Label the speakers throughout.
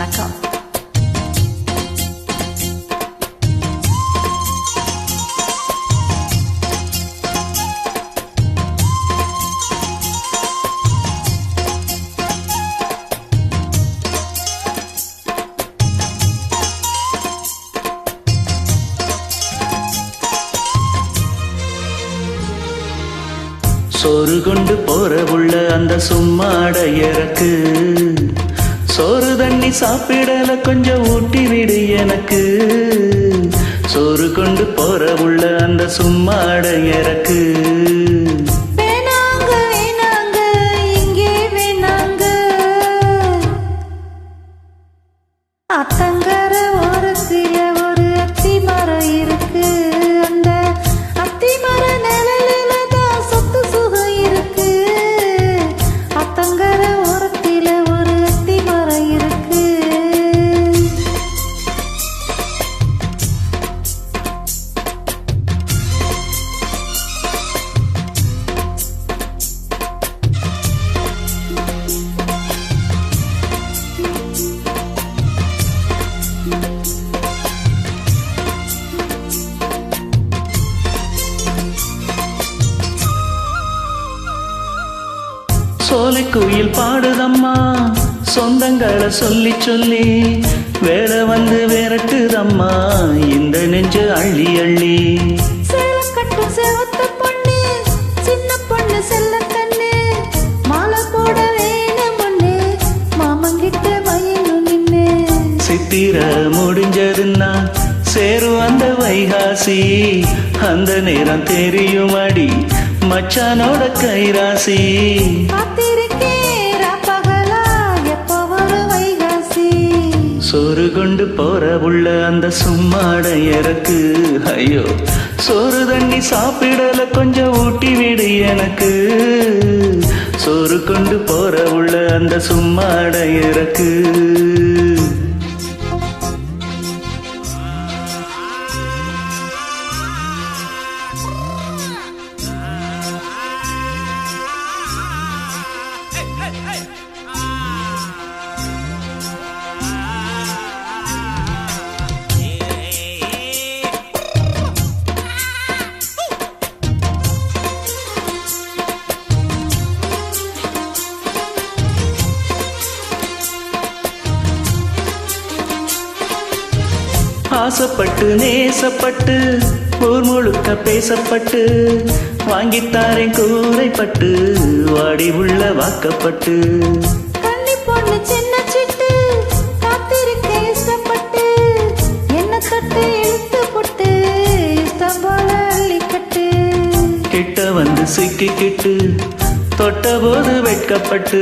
Speaker 1: வணக்கம்.
Speaker 2: சோறு கொண்டு போற உள்ள அந்த சும்மாட இறக்கு சோறு தண்ணி சாப்பிடல கொஞ்சம் ஊட்டி விடு எனக்கு. சோறு கொண்டு போற உள்ள அந்த சும்மாட இறக்கு.
Speaker 1: அத்தங்கர ஓரத்தில ஒரு அத்தி மரம் இருக்கு. அந்த அத்தி மர நிழலில தான் சொத்து சுகம் இருக்கு. அத்தங்கர ஓரத்தில ஒரு அத்தி மரம் இருக்கு.
Speaker 2: சோலை குயில் பாடுதம்மா சொந்தங்களை சொல்லி சொல்லி. வேலை வந்து விரட்டுதம்மா இந்த நெஞ்சு அள்ளி அள்ளி.
Speaker 1: சேலக்கட்டு செவத்த பொண்ணு சின்ன பொண்ணு செல்ல கண்ணு மாலை போட வேணும் பொண்ணு மாமங்கிட்ட மயங்கும் நின்னு.
Speaker 2: சித்திர முடிஞ்சதுன்னா சேரும் அந்த வைகாசி. அந்த நேரம் தெரியும் அடி மச்சானோட கைராசி. சோறு கொண்டு போற உள்ள அந்த சும்மாட இறக்கு. ஐயோ சோறு தண்ணி சாப்பிடல கொஞ்சம் ஊட்டி விடு எனக்கு. சோறு கொண்டு போற உள்ள அந்த சும்மாட இறக்கு. ஆசைப்பட்டு நேசப்பட்டு ஊர் முழுக்க பேசப்பட்டு வாங்கித்தாரேன் கூரைப்பட்டு வாடி உள்ள வாக்கப்பட்டு.
Speaker 1: கண்ணி பொண்ணு சின்ன சிட்டு காத்திருக்க இஷ்டப்பட்டு என்ன தொட்டு இழுத்து போட்டு இஷ்டம் போல அள்ளிக்கட்டு.
Speaker 2: கிட்ட வந்து சிக்கிக்கிட்டு தொட்ட போது வெட்கப்பட்டு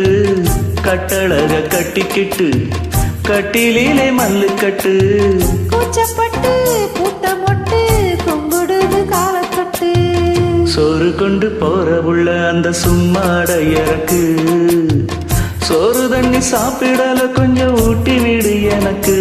Speaker 2: கட்டழக கட்டிக்கிட்டு கட்டிலே மல்லு கட்டு.
Speaker 1: கூச்சப்பட்டு பூட்ட மொட்டு கும்பிடுது காலத்தொட்டு.
Speaker 2: சோறு கொண்டு போற உள்ள அந்த சும்மாட இறக்கு. சோறு தண்ணி சாப்பிடல கொஞ்சம் ஊட்டி விடு எனக்கு.